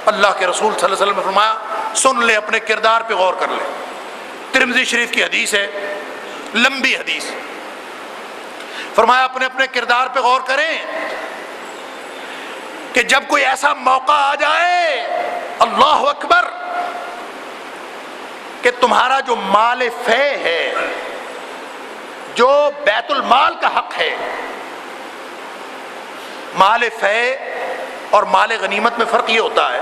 اللہ کے رسول صلی اللہ علیہ وسلم نے فرمایا سن لے، اپنے کردار پہ غور کر لے۔ ترمذی شریف کی حدیث ہے، لمبی حدیث، فرمایا اپنے اپنے کردار پہ غور کریں کہ جب کوئی ایسا موقع آ جائے، اللہ اکبر، کہ تمہارا جو مال فے ہے، جو بیت المال کا حق ہے، مال فے اور مال غنیمت میں فرق یہ ہوتا ہے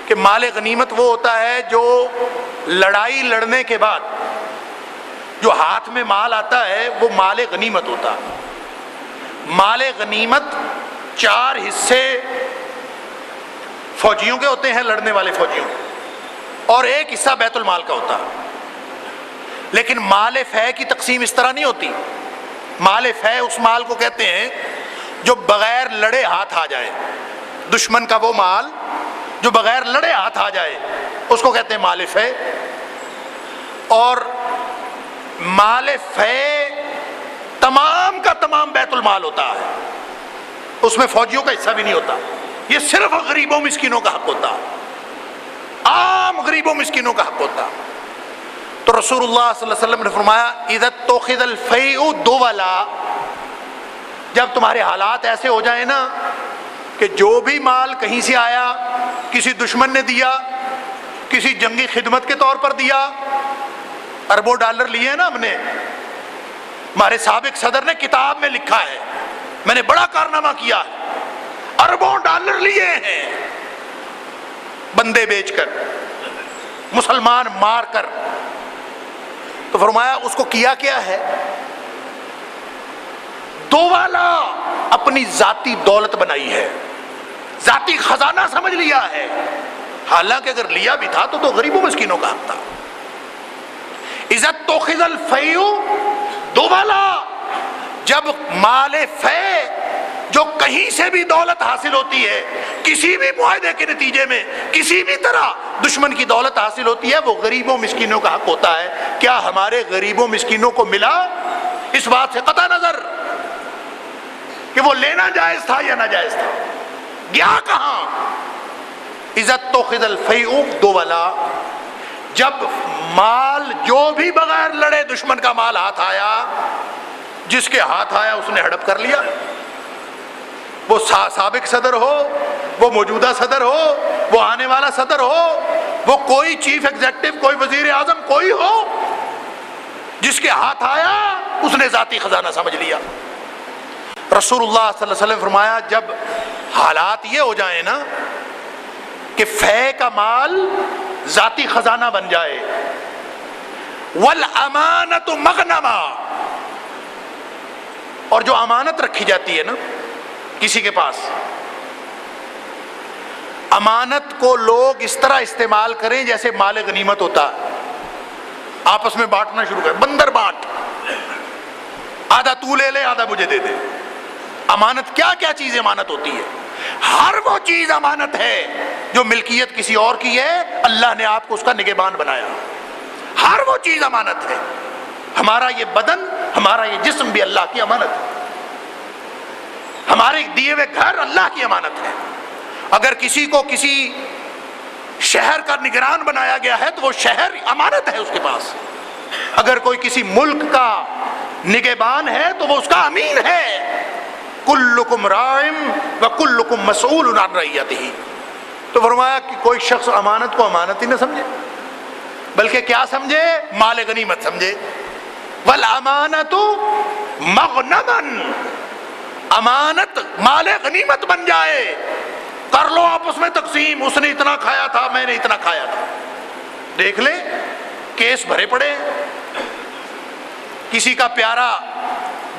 کہ مال غنیمت وہ ہوتا ہے جو لڑائی لڑنے کے بعد جو ہاتھ میں مال آتا ہے وہ مال غنیمت ہوتا ہے۔ مال غنیمت 4 حصے فوجیوں کے ہوتے ہیں، لڑنے والے فوجیوں کے، اور 1 حصہ بیت المال کا ہوتا ہے۔ لیکن مال فے کی تقسیم اس طرح نہیں ہوتی۔ مال فے اس مال کو کہتے ہیں جو بغیر لڑے ہاتھ آ جائے، دشمن کا وہ مال جو بغیر لڑے ہاتھ آ جائے اس کو کہتے ہیں مال فے۔ اور مال فے تمام کا تمام بیت المال ہوتا ہے، اس میں فوجیوں کا حصہ بھی نہیں ہوتا، یہ صرف غریبوں مسکینوں کا حق ہوتا، عام غریبوں مسکینوں کا حق ہوتا۔ تو رسول اللہ صلی اللہ علیہ وسلم نے فرمایا اذا اتخذ الفیء دولا، جب تمہارے حالات ایسے ہو جائیں نا کہ جو بھی مال کہیں سے آیا، کسی دشمن نے دیا، کسی جنگی خدمت کے طور پر دیا، اربوں ڈالر لیے نا ہم نے، ہمارے سابق صدر نے کتاب میں لکھا ہے میں نے بڑا کارنامہ کیا ہے، اربوں ڈالر لیے ہیں بندے بیچ کر، مسلمان مار کر، تو فرمایا اس کو کیا کیا ہے؟ دو والا اپنی ذاتی دولت بنائی ہے، ذاتی خزانہ سمجھ لیا ہے، حالانکہ اگر لیا بھی تھا تو غریبوں مسکینوں کا حق تھا۔ عزت تو خزل فیو دو والا، جب مال فے جو کہیں سے بھی دولت حاصل ہوتی ہے، کسی بھی معاہدے کے نتیجے میں کسی بھی طرح دشمن کی دولت حاصل ہوتی ہے، وہ غریبوں مسکینوں کا حق ہوتا ہے۔ کیا ہمارے غریبوں مسکینوں کو ملا؟ اس بات سے قطع نظر کہ وہ لینا جائز تھا یا ناجائز تھا، گیا کہاں؟ عزت تو خزل فیء دو والا، جب مال جو بھی بغیر لڑے دشمن کا مال ہاتھ آیا، جس کے ہاتھ آیا اس نے ہڑپ کر لیا، وہ سابق صدر ہو، وہ موجودہ صدر ہو، وہ آنے والا صدر ہو، وہ کوئی چیف ایگزیکٹو، کوئی وزیر اعظم، کوئی ہو، جس کے ہاتھ آیا اس نے ذاتی خزانہ سمجھ لیا۔ رسول اللہ صلی اللہ علیہ وسلم فرمایا جب حالات یہ ہو جائیں نا کہ فے کا مال ذاتی خزانہ بن جائے، والامانۃ مغنما، اور جو امانت رکھی جاتی ہے نا کسی کے پاس، امانت کو لوگ اس طرح استعمال کریں جیسے مال غنیمت ہوتا ہے، آپس میں بانٹنا شروع کریں، بندر بانٹ، آدھا تو لے لے آدھا مجھے دے دے۔ امانت کیا کیا چیز امانت ہوتی ہے؟ ہر وہ چیز امانت ہے جو ملکیت کسی اور کی ہے، اللہ نے آپ کو اس کا نگہبان بنایا، ہر وہ چیز امانت ہے۔ ہمارا یہ بدن، ہمارا یہ جسم بھی اللہ کی امانت ہے، ہمارے دیے ہوئے گھر اللہ کی امانت ہے۔ اگر کسی کو کسی شہر کا نگران بنایا گیا ہے تو وہ شہر امانت ہے اس کے پاس، اگر کوئی کسی ملک کا نگہبان ہے تو وہ اس کا امین ہے۔ کلکم راعٍ وکلکم مسئول عن رعیتہ، تو فرمایا کہ کوئی شخص امانت کو امانت ہی نہ سمجھے بلکہ کیا سمجھے؟ مال غنیمت سمجھے۔ والامانۃ مغنما، امانت مال غنیمت بن جائے، کر لو آپس میں تقسیم، اس نے اتنا کھایا تھا میں نے اتنا کھایا تھا۔ دیکھ لیں کیس بھرے پڑے، کسی کا پیارا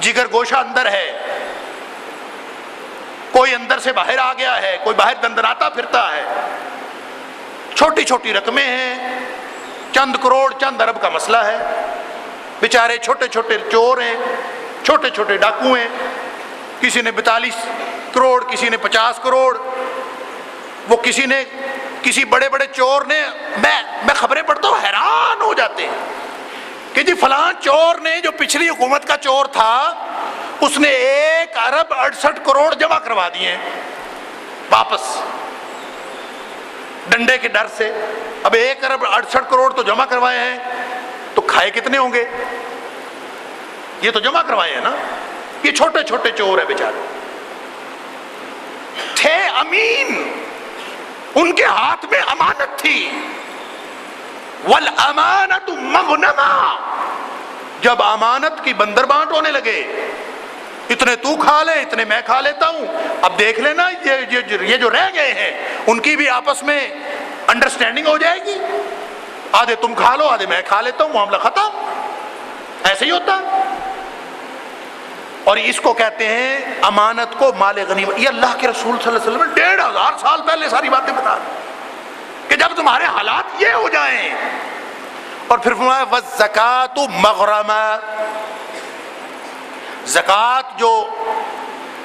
جگر گوشہ اندر ہے، کوئی اندر سے باہر آ گیا ہے، کوئی باہر دندناتا پھرتا ہے، چھوٹی چھوٹی رقمیں ہیں، چند کروڑ چند ارب کا مسئلہ ہے، بیچارے چھوٹے چھوٹے چور ہیں، چھوٹے چھوٹے ڈاکو ہیں، کسی نے 42 کروڑ، کسی نے 50 کروڑ، وہ کسی بڑے بڑے چور نے، میں خبریں پڑھتا ہوں حیران ہو جاتے ہیں کہ جی فلاں چور نے جو پچھلی حکومت کا چور تھا اس نے 1 ارب 68 کروڑ جمع کروا دیے واپس، ڈنڈے کے ڈر سے. اب 1 ارب 68 کروڑ تو جمع کروائے ہیں, تو کھائے کتنے ہوں گے؟ یہ تو جمع کروائے ہیں نا. یہ چھوٹے چھوٹے چور ہیں بیچارے, تھے امین, ان کے ہاتھ میں امانت تھی. والامانۃ مغنما, جب امانت کی بندر بانٹ ہونے لگے, اتنے تو کھا لے اتنے میں کھا لیتا ہوں, اب دیکھ لینا یہ جو رہ گئے ہیں ان کی بھی آپس میں انڈرسٹینڈنگ ہو جائے گی, آدھے تم کھا لو آدھے میں کھا لیتا ہوں, معاملہ ختم. ایسے ہی ہوتا. اور اس کو کہتے ہیں امانت کو مال غنیمت. یہ اللہ کے رسول صلی اللہ علیہ وسلم نے 1500 سال پہلے ساری باتیں بتا دی کہ جب تمہارے حالات یہ ہو جائیں. اور پھر فرمایا والزکاۃ مغرمہ, زکوٰۃ جو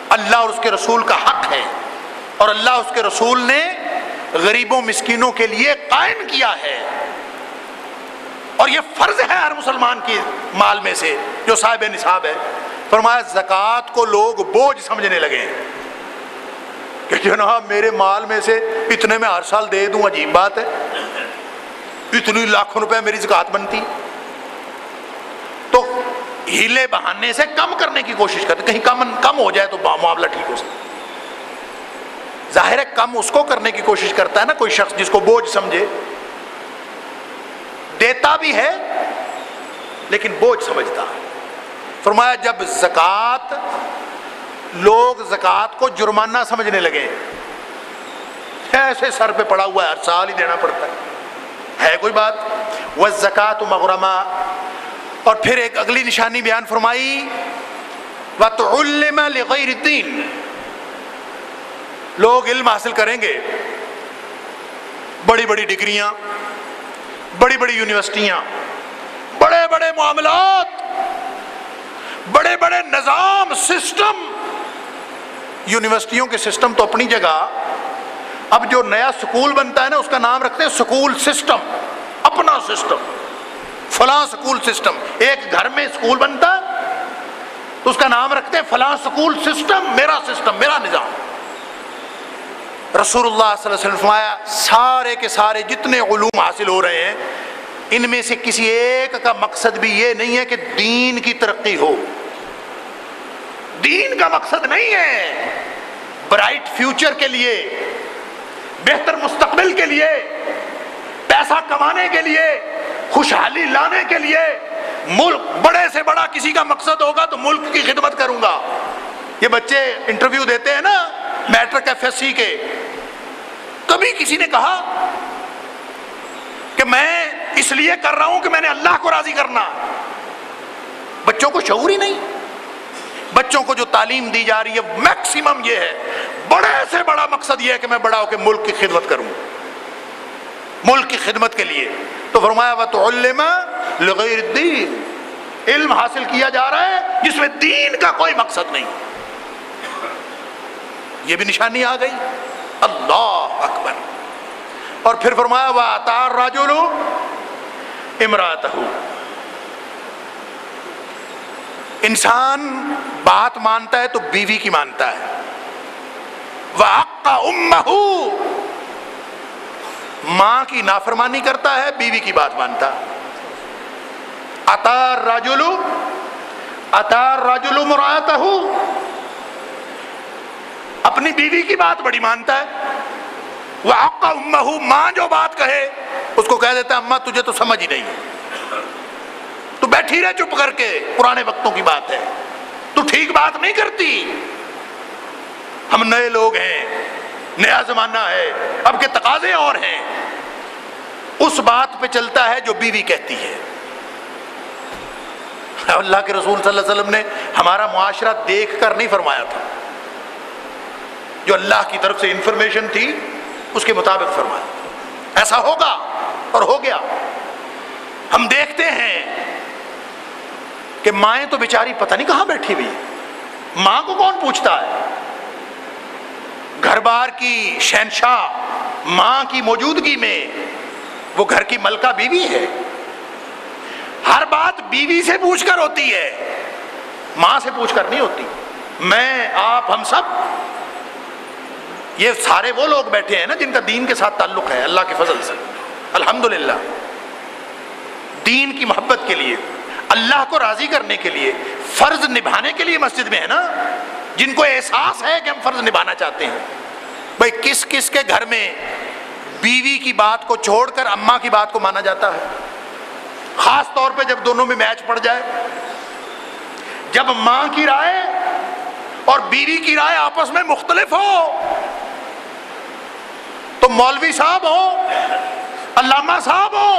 اللہ اور اس کے رسول کا حق ہے اور اللہ اس کے رسول نے غریبوں مسکینوں کے لیے قائم کیا ہے, اور یہ فرض ہے ہر مسلمان کی مال میں سے جو صاحب نصاب ہے. فرمایا زکوٰۃ کو لوگ بوجھ سمجھنے لگے کہ جناب میرے مال میں سے اتنے میں ہر سال دے دوں, عجیب بات ہے, اتنی لاکھوں روپے میری زکوٰۃ بنتی. تو ہیلے بہانے سے کم کرنے کی کوشش کرتے, کہیں کم ہو جائے تو معاملہ ٹھیک ہو سکتا. ظاہر ہے کم اس کو کرنے کی کوشش کرتا ہے نا کوئی شخص جس کو بوجھ سمجھے, دیتا بھی ہے لیکن بوجھ سمجھتا ہے. فرمایا جب زکوٰۃ, لوگ زکوٰۃ کو جرمانہ سمجھنے لگے, ایسے سر پہ پڑا ہوا ہے ہر سال ہی دینا پڑتا ہے کوئی بات. والزکاۃ مغرمہ. اور پھر ایک اگلی نشانی بیان فرمائی وتعلم لغیر الدین, لوگ علم حاصل کریں گے, بڑی بڑی ڈگریاں, بڑی بڑی یونیورسٹیاں, بڑے بڑے معاملات, بڑے بڑے نظام, سسٹم. یونیورسٹیوں کے سسٹم تو اپنی جگہ, اب جو نیا سکول بنتا ہے نا اس کا نام رکھتے ہیں سکول سسٹم, اپنا سسٹم, فلاں سکول سسٹم. ایک گھر میں سکول بنتا تو اس کا نام رکھتے ہیں فلاں سکول سسٹم, میرا نظام. رسول اللہ صلی اللہ علیہ وسلم فرمایا سارے کے سارے جتنے علوم حاصل ہو رہے ہیں ان میں سے کسی ایک کا مقصد بھی یہ نہیں ہے کہ دین کی ترقی ہو. دین کا مقصد نہیں ہے برائٹ فیوچر کے لیے, بہتر مستقبل کے لیے, پیسہ کمانے کے لیے, خوشحالی لانے کے لیے. ملک بڑے سے بڑا کسی کا مقصد ہوگا تو ملک کی خدمت کروں گا. یہ بچے انٹرویو دیتے ہیں نا میٹرک FSC کے, کبھی کسی نے کہا کہ میں اس لیے کر رہا ہوں کہ میں نے اللہ کو راضی کرنا. بچوں کو شعور ہی نہیں. بچوں کو جو تعلیم دی جا رہی ہے میکسیمم یہ ہے, بڑے سے بڑا مقصد یہ ہے کہ میں بڑا ہو کے ملک کی خدمت کروں, ملک کی خدمت کے لیے. تو فرمایا وتعلم لغیر الدین, علم حاصل کیا جا رہا ہے جس میں دین کا کوئی مقصد نہیں. یہ بھی نشانی آ گئی. اللہ اکبر. اور پھر فرمایا وَأَطَاعَ الرَّجُلُ امرأتہ, انسان بات مانتا ہے تو بیوی کی مانتا ہے. وَعَقَّ أُمَّهُ, ماں کی نافرمانی کرتا ہے, بیوی کی بات مانتا. اطاع الرجل امرأتہ, اپنی بیوی کی بات بڑی مانتا ہے. وَعَقَّ أُمَّهُ, ماں جو بات کہے اس کو کہہ دیتا ہے اماں تجھے تو سمجھ ہی نہیں, تو بیٹھی رہ چپ کر کے, پرانے وقتوں کی بات ہے, تو ٹھیک بات نہیں کرتی. ہم نئے لوگ ہیں, نیا زمانہ ہے, اب کے تقاضے اور ہیں. اس بات پہ چلتا ہے جو بیوی کہتی ہے. اللہ کے رسول صلی اللہ علیہ وسلم نے ہمارا معاشرہ دیکھ کر نہیں فرمایا تھا, جو اللہ کی طرف سے انفارمیشن تھی اس کے مطابق فرمایا. ایسا ہوگا اور ہو گیا. ہم دیکھتے ہیں کہ مائیں تو بیچاری پتہ نہیں کہاں بیٹھی ہوئی, ماں کو کون پوچھتا ہے. گھر بار کی شہنشاہ ماں کی موجودگی میں وہ گھر کی ملکہ بیوی ہے. ہر بات بیوی سے پوچھ کر ہوتی ہے, ماں سے پوچھ کر نہیں ہوتی. میں, آپ, ہم سب یہ سارے وہ لوگ بیٹھے ہیں نا جن کا دین کے ساتھ تعلق ہے اللہ کے فضل سے، الحمدللہ، دین کی محبت کے لیے، اللہ کو راضی کرنے کے لیے، فرض نبھانے کے لیے مسجد میں ہے نا، جن کو احساس ہے کہ ہم فرض نبھانا چاہتے ہیں۔ بھائی کس کس کے گھر میں بیوی کی بات کو چھوڑ کر اماں کی بات کو مانا جاتا ہے؟ خاص طور پہ جب دونوں میں میچ پڑ جائے، جب ماں کی رائے اور بیوی کی رائے آپس میں مختلف ہو، تو مولوی صاحب ہو، علامہ صاحب ہو،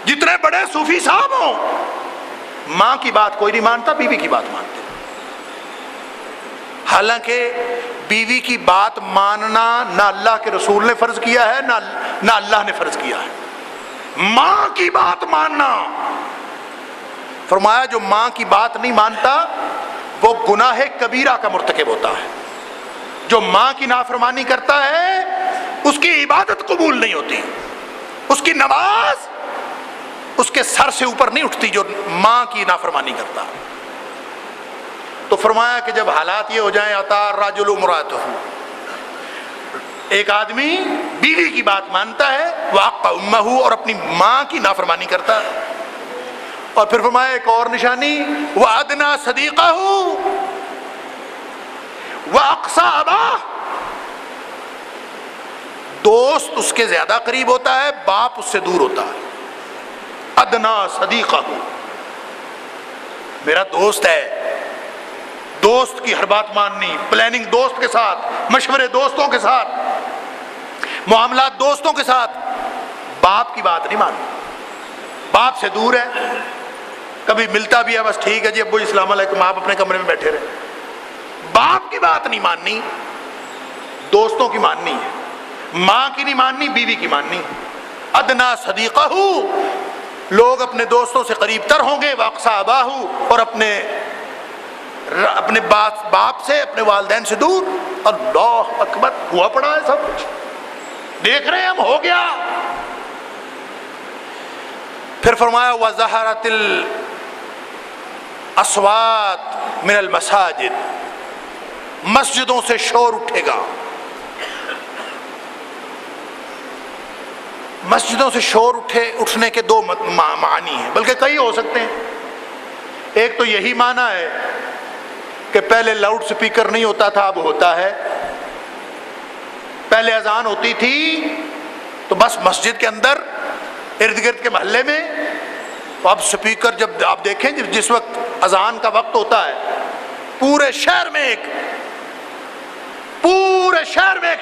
جتنے بڑے صوفی صاحب ہوں، ماں کی بات کوئی نہیں مانتا، بیوی کی بات مانتے۔ حالانکہ بیوی کی بات ماننا نہ اللہ کے رسول نے فرض کیا ہے نہ اللہ نے فرض کیا ہے، ماں کی بات ماننا۔ فرمایا جو ماں کی بات نہیں مانتا وہ گناہ کبیرہ کا مرتکب ہوتا ہے، جو ماں کی نافرمانی کرتا ہے اس کی عبادت قبول نہیں ہوتی، اس کی نماز اس کے سر سے اوپر نہیں اٹھتی جو ماں کی نافرمانی کرتا۔ تو فرمایا کہ جب حالات یہ ہو جائیں، اطاع الرجل امرأتہ، ایک آدمی بیوی کی بات مانتا ہے، وعق امہ، اور اپنی ماں کی نافرمانی کرتا ہے، اور پھر فرمایا ایک اور نشانی، وَأَدْنَىٰ صَدِيقَهُ وَأَقْصَىٰ أَبَاهُ، دوست اس کے زیادہ قریب ہوتا ہے، باپ اس سے دور ہوتا ہے۔ ادنا صدیقہ، میرا دوست ہے، دوست کی ہر بات ماننی، پلاننگ دوست کے ساتھ، مشورے دوستوں کے ساتھ، معاملات دوستوں کے ساتھ، باپ کی بات نہیں ماننی، باپ سے دور ہے، کبھی ملتا بھی ہے بس ٹھیک ہے جی ابو السلام علیکم، آپ اپنے کمرے میں بیٹھے رہے، باپ کی بات نہیں ماننی، دوستوں کی ماننی ہے، ماں کی نہیں ماننی، بیوی کی ماننی۔ ادنا صدیقہ، لوگ اپنے دوستوں سے قریب تر ہوں گے، واقصا اباہو، اور اپنے باپ سے، اپنے والدین سے دور۔ اللہ اکبر، ہوا پڑا ہے سب کچھ، دیکھ رہے ہیں ہم، ہو گیا۔ پھر فرمایا وَظَهَرَتِ الْأَصْوَاتُ مِنَ الْمَسَاجِدِ، مسجدوں سے شور اٹھے گا۔ مسجدوں سے شور اٹھنے کے دو معنی ہیں، بلکہ کئی ہو سکتے ہیں۔ ایک تو یہی معنی ہے کہ پہلے لاؤڈ سپیکر نہیں ہوتا تھا، اب ہوتا ہے۔ پہلے اذان ہوتی تھی تو بس مسجد کے اندر، ارد گرد کے محلے میں، تو اب سپیکر، جب آپ دیکھیں جس وقت اذان کا وقت ہوتا ہے، پورے شہر میں ایک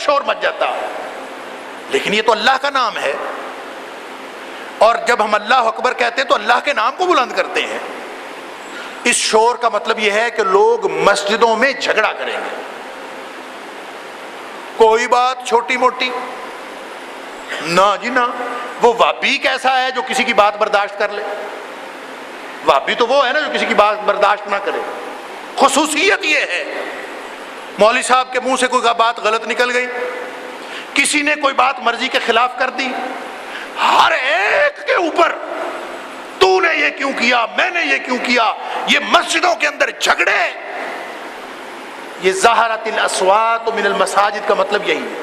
شور مچ جاتا ہے۔ لیکن یہ تو اللہ کا نام ہے، اور جب ہم اللہ اکبر کہتے ہیں تو اللہ کے نام کو بلند کرتے ہیں۔ اس شور کا مطلب یہ ہے کہ لوگ مسجدوں میں جھگڑا کریں گے، کوئی بات چھوٹی موٹی نہ جی نہ۔ وہ وہابی کیسا ہے جو کسی کی بات برداشت کر لے؟ وہابی تو وہ ہے نا جو کسی کی بات برداشت نہ کرے۔ خصوصیت یہ ہے، مولوی صاحب کے منہ سے کوئی بات غلط نکل گئی، کسی نے کوئی بات مرضی کے خلاف کر دی، ہر ایک کے اوپر تو نے یہ کیوں کیا، میں نے یہ کیوں کیا، یہ مسجدوں کے اندر جھگڑے۔ یہ ظہرت الاصوات من المساجد کا مطلب یہی ہے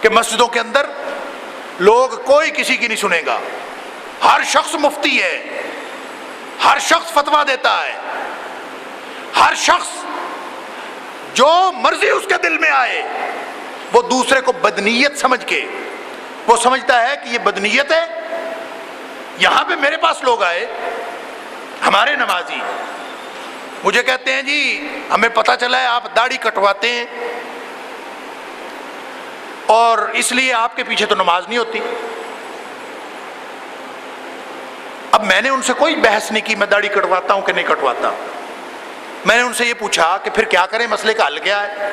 کہ مسجدوں کے اندر لوگ کوئی کسی کی نہیں سنے گا، ہر شخص مفتی ہے، ہر شخص فتویٰ دیتا ہے، ہر شخص جو مرضی اس کے دل میں آئے وہ دوسرے کو بدنیت سمجھ کے، وہ سمجھتا ہے کہ یہ بدنیت ہے۔ یہاں پہ میرے پاس لوگ آئے، ہمارے نمازی، مجھے کہتے ہیں جی ہمیں پتہ چلا ہے آپ داڑھی کٹواتے ہیں اور اس لیے آپ کے پیچھے تو نماز نہیں ہوتی۔ اب میں نے ان سے کوئی بحث نہیں کی میں داڑھی کٹواتا ہوں کہ نہیں کٹواتا، میں نے ان سے یہ پوچھا کہ پھر کیا کریں، مسئلے کا حل کیا ہے؟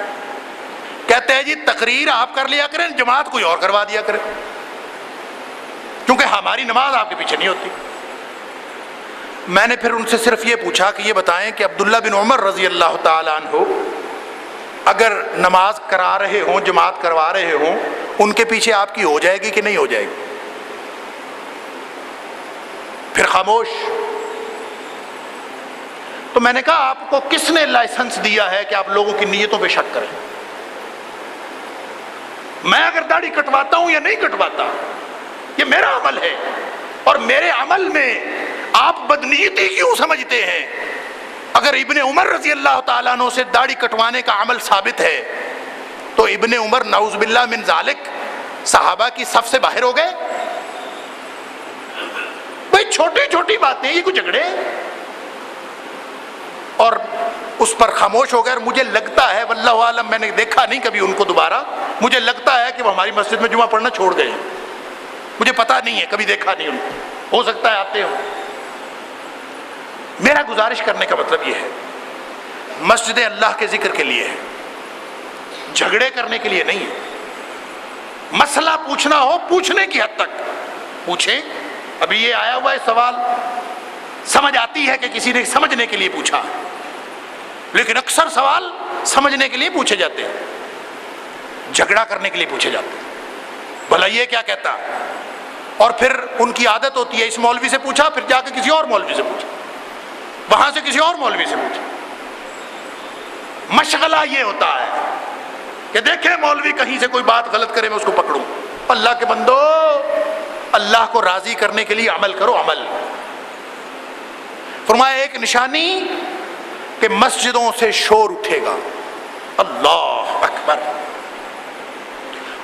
کہتے ہیں جی تقریر آپ کر لیا کریں، جماعت کوئی اور کروا دیا کرے، کیونکہ ہماری نماز آپ کے پیچھے نہیں ہوتی۔ میں نے پھر ان سے صرف یہ پوچھا کہ یہ بتائیں کہ عبداللہ بن عمر رضی اللہ تعالیٰ عنہ اگر نماز کرا رہے ہوں، جماعت کروا رہے ہوں، ان کے پیچھے آپ کی ہو جائے گی کہ نہیں ہو جائے گی؟ پھر خاموش۔ تو میں نے کہا آپ کو کس نے لائسنس دیا ہے کہ آپ لوگوں کی نیتوں پہ شک کریں؟ میں اگر داڑھی کٹواتا ہوں یا نہیں کٹواتا یہ میرا عمل ہے، اور میرے عمل میں آپ بدنیتی کیوں سمجھتے ہیں؟ اگر ابن عمر رضی اللہ تعالیٰ عنہ سے داڑھی کٹوانے کا عمل ثابت ہے تو ابن عمر نعوذ باللہ من ذالک صحابہ کی صف سے باہر ہو گئے؟ بھئی چھوٹی چھوٹی باتیں، یہ کوئی جھگڑے؟ اور اس پر خاموش ہو گئے. اور مجھے لگتا ہے واللہ عالم، میں نے دیکھا نہیں کبھی ان کو دوبارہ، مجھے لگتا ہے کہ وہ ہماری مسجد میں جمعہ پڑھنا چھوڑ گئے ہیں. مجھے پتا نہیں ہے، کبھی دیکھا نہیں ان کو، ہو سکتا ہے آتے ہوں. میرا گزارش کرنے کا مطلب یہ ہے، مسجد اللہ کے ذکر کے لیے ہے، جھگڑے کرنے کے لیے نہیں ہے. مسئلہ پوچھنا ہو پوچھنے کی حد تک پوچھیں. ابھی یہ آیا ہوا ہے سوال، سمجھ آتی ہے کہ کسی نے سمجھنے کے لیے پوچھا، لیکن اکثر سوال سمجھنے کے لیے پوچھے جاتے ہیں، جھگڑا کرنے کے لیے پوچھے جاتے ہیں. بھلا یہ کیا کہتا؟ اور پھر ان کی عادت ہوتی ہے، اس مولوی سے پوچھا، پھر جا کے کسی اور مولوی سے پوچھا، وہاں سے کسی اور مولوی سے پوچھا. مشغلہ یہ ہوتا ہے کہ دیکھیں مولوی کہیں سے کوئی بات غلط کرے میں اس کو پکڑوں. اللہ کے بندو، اللہ کو راضی کرنے کے لیے عمل کرو. عمل فرمایا ایک نشانی کہ مسجدوں سے شور اٹھے گا. اللہ اکبر.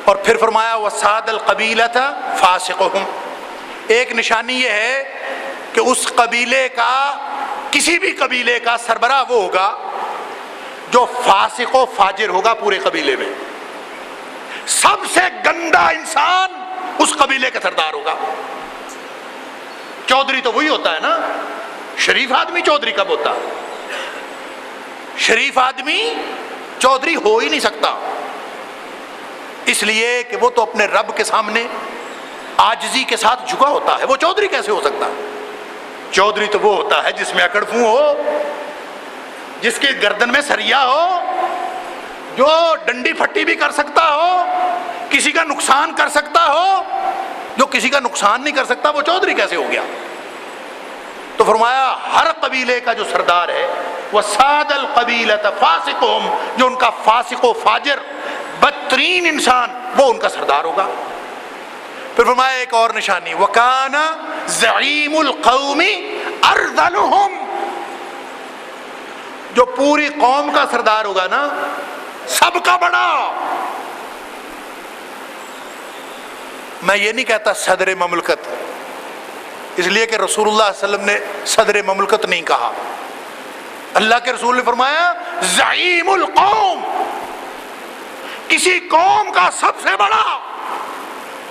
اور پھر فرمایا وَسَادَ الْقَبِيلَةَ فَاسِقُهُمْ، ایک نشانی یہ ہے کہ اس قبیلے کا، کسی بھی قبیلے کا سربراہ وہ ہوگا جو فاسق و فاجر ہوگا پورے قبیلے میں. سب سے گندا انسان اس قبیلے کا سردار ہوگا. چودھری تو وہی ہوتا ہے نا، شریف آدمی چودھری کب ہوتا؟ شریف آدمی چودھری ہو ہی نہیں سکتا، اس لیے کہ وہ تو اپنے رب کے سامنے عاجزی کے ساتھ جھکا ہوتا ہے. وہ چودھری کیسے ہو سکتا؟ چودھری تو وہ ہوتا ہے جس میں اکڑفوں ہو، جس کے گردن میں سریا ہو، جو ڈنڈی پھٹی بھی کر سکتا ہو، کسی کا نقصان کر سکتا ہو. جو کسی کا نقصان نہیں کر سکتا وہ چودھری کیسے ہو گیا؟ تو فرمایا ہر قبیلے کا جو سردار ہے وہ ساد القبیلۃ فاسقہم، جو ان کا فاسق و فاجر بدترین انسان وہ ان کا سردار ہوگا. پھر فرمایا ایک اور نشانی وَكَانَ زَعِيمُ الْقَوْمِ أَرْذَلُهُمْ، جو پوری قوم کا سردار ہوگا نا، سب کا بڑا. میں یہ نہیں کہتا صدر مملکت، اس لیے کہ رسول اللہ صلی اللہ علیہ وسلم نے صدر مملکت نہیں کہا. اللہ کے رسول نے فرمایا زعیم القوم، کسی قوم کا سب سے بڑا.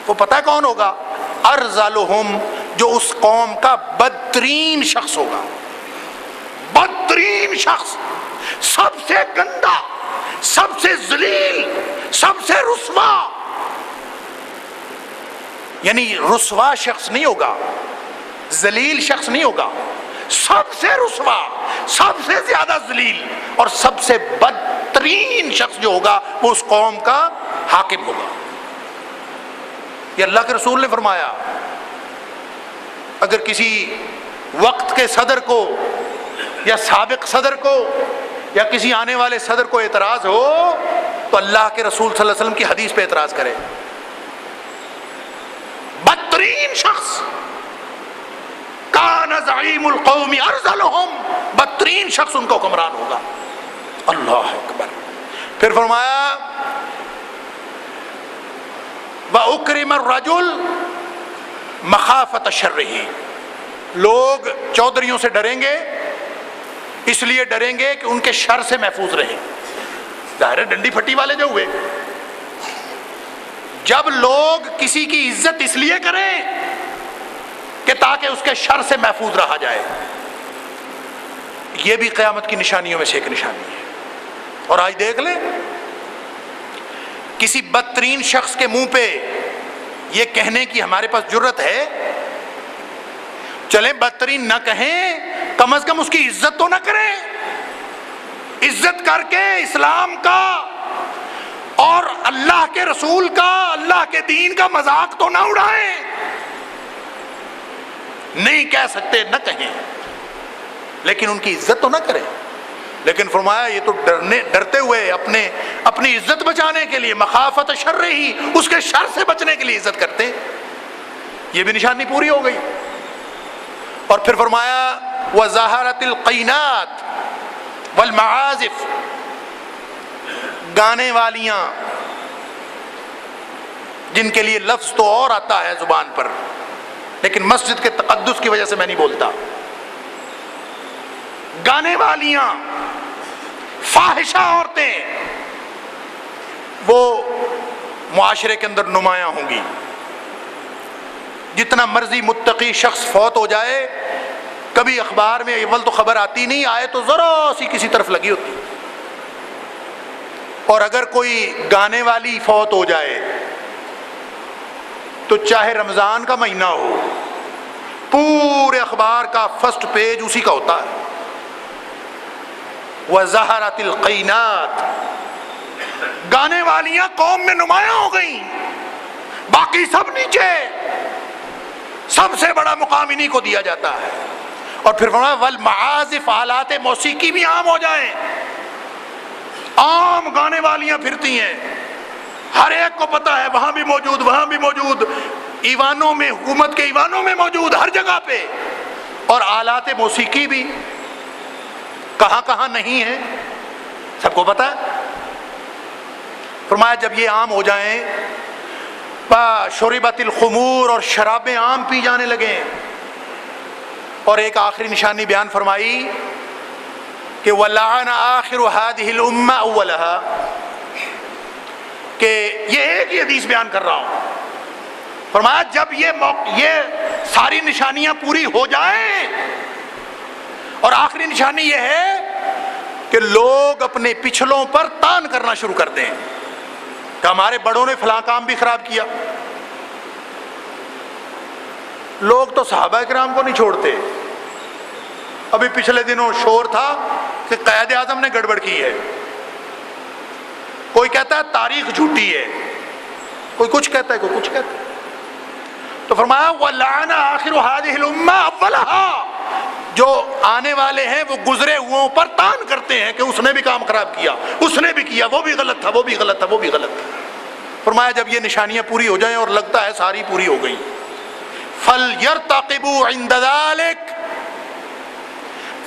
وہ پتہ ہے کون ہوگا؟ ارذلہم، جو اس قوم کا بدترین شخص ہوگا. بدترین شخص، سب سے گندا، سب سے ذلیل، سب سے رسوا. یعنی رسوا شخص نہیں ہوگا، ذلیل شخص نہیں ہوگا، سب سے رسوا، سب سے زیادہ ذلیل اور سب سے بدترین شخص جو ہوگا وہ اس قوم کا حاکم ہوگا. یہ اللہ کے رسول نے فرمایا. اگر کسی وقت کے صدر کو یا سابق صدر کو یا کسی آنے والے صدر کو اعتراض ہو تو اللہ کے رسول صلی اللہ علیہ وسلم کی حدیث پہ اعتراض کرے. بدترین شخص کان زعیم القوم ارذلہم، بدترین شخص ان کا حکمران ہوگا. اللہ اکبر. پھر فرمایا وَأُكْرِمَ الرَّجُلُ مَخَافَةَ شَرِّهِ، لوگ چودھریوں سے ڈریں گے، اس لیے ڈریں گے کہ ان کے شر سے محفوظ رہیں. ظاہر ہے ڈنڈی پھٹی والے جو ہوئے، جب لوگ کسی کی عزت اس لیے کریں کہ تاکہ اس کے شر سے محفوظ رہا جائے، یہ بھی قیامت کی نشانیوں میں سے ایک نشانی ہے. اور آج دیکھ لیں کسی بدترین شخص کے منہ پہ یہ کہنے کی ہمارے پاس جرت ہے، چلیں بدترین نہ کہیں، کم از کم اس کی عزت تو نہ کریں. عزت کر کے اسلام کا اور اللہ کے رسول کا، اللہ کے دین کا مذاق تو نہ اڑائیں. نہیں کہہ سکتے نہ کہیں، لیکن ان کی عزت تو نہ کریں. لیکن فرمایا یہ تو ڈرتے ہوئے اپنی عزت بچانے کے لیے، مخافت شر ہی، اس کے شر سے بچنے کے لیے عزت کرتے. یہ بھی نشانی پوری ہو گئی. اور پھر فرمایا وَظَهَرَتِ الْقَيْنَاتِ وَالْمَعَازِفِ، گانے والیاں جن کے لیے لفظ تو اور آتا ہے زبان پر، لیکن مسجد کے تقدس کی وجہ سے میں نہیں بولتا. گانے والیاں، فاحشہ عورتیں، وہ معاشرے کے اندر نمایاں ہوں گی. جتنا مرضی متقی شخص فوت ہو جائے، کبھی اخبار میں اول تو خبر آتی نہیں، آئے تو ذرا سی کسی طرف لگی ہوتی. اور اگر کوئی گانے والی فوت ہو جائے تو چاہے رمضان کا مہینہ ہو، پورے اخبار کا فرسٹ پیج اسی کا ہوتا ہے. وَظَهَرَتِ الْقَيْنَاتِ، گانے والیاں قوم میں نمایاں ہو گئیں، باقی سب نیچے. سب سے بڑا مقام انہی کو دیا جاتا ہے. اور پھر فرمایا والمعازف، آلات موسیقی بھی عام ہو جائیں. عام گانے والیاں پھرتی ہیں، ہر ایک کو پتا ہے، وہاں بھی موجود، وہاں بھی موجود، ایوانوں میں، حکومت کے ایوانوں میں موجود، ہر جگہ پہ. اور آلات موسیقی بھی کہاں کہاں نہیں ہیں، سب کو پتا ہے. فرمایا جب یہ عام ہو جائیں، شربت الخمور، اور شرابیں عام پی جانے لگیں. اور ایک آخری نشانی بیان فرمائی کہ وَلَعَنَ آخِرُ هَذِهِ الْأُمَّةِ أَوَّلَهَا، کہ یہ ایک ہی حدیث بیان کر رہا ہوں. فرمایا جب یہ ساری نشانیاں پوری ہو جائیں، اور آخری نشانی یہ ہے کہ لوگ اپنے پچھلوں پر تان کرنا شروع کر دیں کہ ہمارے بڑوں نے فلاں کام بھی خراب کیا. لوگ تو صحابہ کرام کو نہیں چھوڑتے. ابھی پچھلے دنوں شور تھا کہ قائد اعظم نے گڑبڑ کی ہے، کوئی کہتا ہے تاریخ جھوٹی ہے، کوئی کچھ کہتا ہے، کوئی کچھ کہتا ہے. تو فرمایا وَلَعَنَ آخِرُ هَذِهِ الْأُمَّةِ أَوَّلَهَا، جو آنے والے ہیں وہ گزرے ہوئوں پر تان کرتے ہیں کہ اس نے بھی کام خراب کیا، اس نے بھی کیا، وہ بھی غلط تھا، وہ بھی غلط تھا، وہ بھی غلط تھا. فرمایا جب یہ نشانیاں پوری ہو جائیں، اور لگتا ہے ساری پوری ہو گئی، فَلْيَرْتَقِبُوا عِنْدَ ذَلِكَ،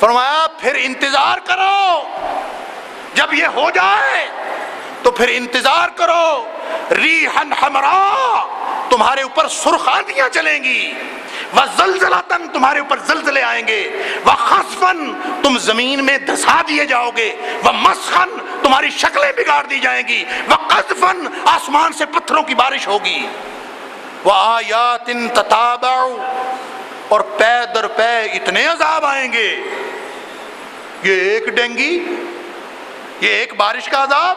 فرمایا پھر انتظار کرو. جب یہ ہو جائے تو پھر انتظار کرو. ریحًا حمراء، تمہارے اوپر سرخ آندیاں چلیں گی. وزلزلۃً، تمہارے اوپر زلزلے آئیں گے. وخسفاً، تم زمین میں دھسا دیے جاؤ گے. ومسخاً، تمہاری شکلیں بگاڑ دی جائیں گی. وقذفاً، آسمان سے پتھروں کی بارش ہوگی. وآیات تتابع، اور پے در پے اتنے عذاب آئیں گے. یہ ایک ڈینگی، یہ ایک بارش کا عذاب،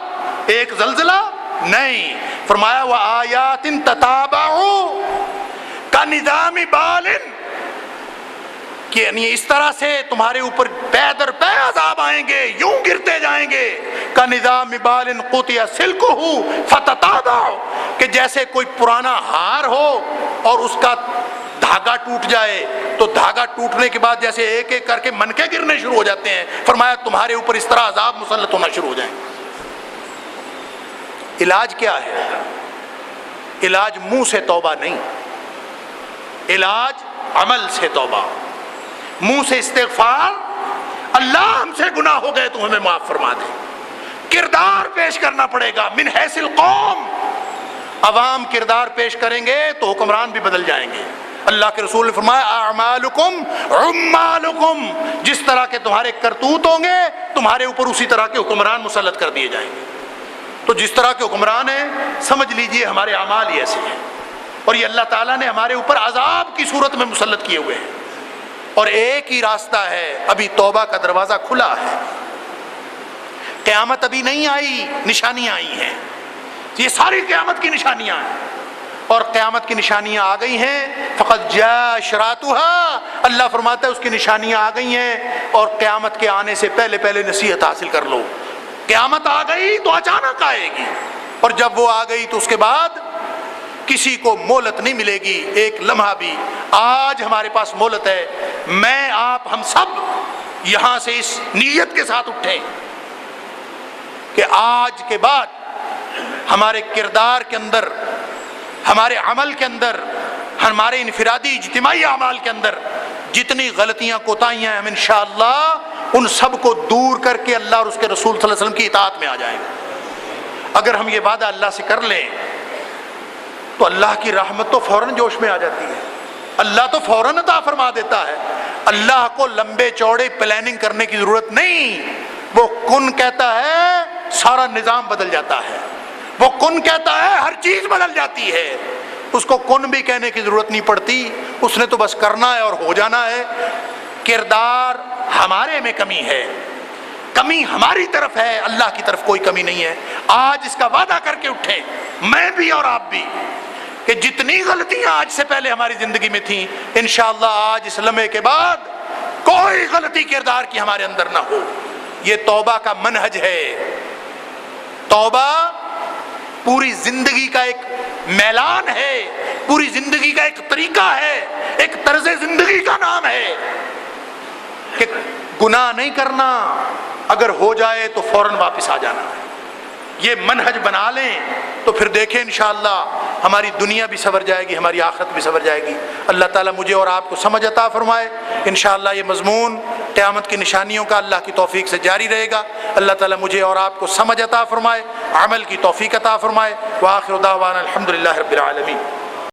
ایک زلزلہ نہیں. فرمایا وآیات تتابع کَنِظَامِ بَالٍ، کہ یعنی اس طرح سے تمہارے اوپر پے در پے عذاب آئیں گے، یوں گرتے جائیں گے. کَنِظَامِ بَالٍ قُطِعَ سِلْكُهُ فَتَتَابَعُ، کہ جیسے کوئی پرانا ہار ہو اور اس کا دھاگا ٹوٹ جائے تو دھاگا ٹوٹنے کے بعد جیسے ایک ایک کر کے منکے گرنے شروع ہو جاتے ہیں. فرمایا تمہارے اوپر اس طرح عذاب مسلط ہونا شروع ہو جائیں. علاج کیا ہے؟ علاج منہ سے توبہ نہیں، علاج عمل سے توبہ. منہ سے استغفار، اللہ ہم سے گناہ ہو گئے تو ہمیں معاف فرما دے. کردار پیش کرنا پڑے گا. من حیث القوم، عوام کردار پیش کریں گے تو حکمران بھی بدل جائیں گے. اللہ کے رسول نے فرمایا اعمالکم عمالکم، جس طرح کے تمہارے کرتوت ہوں گے تمہارے اوپر اسی طرح کے حکمران مسلط کر دیے جائیں گے. تو جس طرح کے حکمران ہیں سمجھ لیجئے ہمارے اعمال ہی ایسے ہیں، اور یہ اللہ تعالیٰ نے ہمارے اوپر عذاب کی صورت میں مسلط کیے ہوئے ہیں. اور ایک ہی راستہ ہے، ابھی توبہ کا دروازہ کھلا ہے. قیامت ابھی نہیں آئی، نشانیاں آئی ہیں. یہ ساری قیامت کی نشانیاں ہیں، اور قیامت کی نشانیاں آ گئی ہیں. فقط جاء اشراطها، اللہ فرماتا ہے اس کی نشانیاں آ گئی ہیں، اور قیامت کے آنے سے پہلے پہلے نصیحت حاصل کر لو. قیامت آ گئی تو اچانک آئے گی، اور جب وہ آ گئی تو اس کے بعد کسی کو مہلت نہیں ملے گی ایک لمحہ بھی. آج ہمارے پاس مہلت ہے. میں، آپ، ہم سب یہاں سے اس نیت کے ساتھ اٹھیں کہ آج کے بعد ہمارے کردار کے اندر، ہمارے عمل کے اندر، ہمارے انفرادی اجتماعی اعمال کے اندر جتنی غلطیاں کوتاہیاں ہیں، ہم انشاءاللہ ان سب کو دور کر کے اللہ اور اس کے رسول صلی اللہ علیہ وسلم کی اطاعت میں آ جائیں گے۔ اگر ہم یہ وعدہ اللہ سے کر لیں تو اللہ کی رحمت تو فوراً جوش میں آ جاتی ہے، اللہ تو فوراً عطا فرما دیتا ہے۔ اللہ کو لمبے چوڑے پلاننگ کرنے کی ضرورت نہیں، وہ کن کہتا ہے سارا نظام بدل جاتا ہے، وہ کن کہتا ہے ہر چیز بدل جاتی ہے، اس کو کن بھی کہنے کی ضرورت نہیں پڑتی، اس نے تو بس کرنا ہے اور ہو جانا ہے۔ کردار ہمارے میں کمی ہے، کمی ہماری طرف ہے، اللہ کی طرف کوئی کمی نہیں ہے۔ آج اس کا وعدہ کر کے اٹھیں، میں بھی اور آپ بھی، کہ جتنی غلطیاں آج سے پہلے ہماری زندگی میں تھیں، انشاءاللہ آج اس لمحے کے بعد کوئی غلطی کردار کی ہمارے اندر نہ ہو۔ یہ توبہ کا منہج ہے۔ توبہ پوری زندگی کا ایک میلان ہے، پوری زندگی کا ایک طریقہ ہے، ایک طرز زندگی کا نام ہے کہ گناہ نہیں کرنا، اگر ہو جائے تو فوراً واپس آ جانا ہے۔ یہ منہج بنا لیں تو پھر دیکھیں انشاءاللہ ہماری دنیا بھی سنور جائے گی، ہماری آخرت بھی سنور جائے گی۔ اللہ تعالیٰ مجھے اور آپ کو سمجھ عطا فرمائے۔ انشاءاللہ یہ مضمون قیامت کی نشانیوں کا اللہ کی توفیق سے جاری رہے گا۔ اللہ تعالیٰ مجھے اور آپ کو سمجھ عطا فرمائے، عمل کی توفیق عطا فرمائے۔ وآخر دعوانا الحمدللہ رب العالمین۔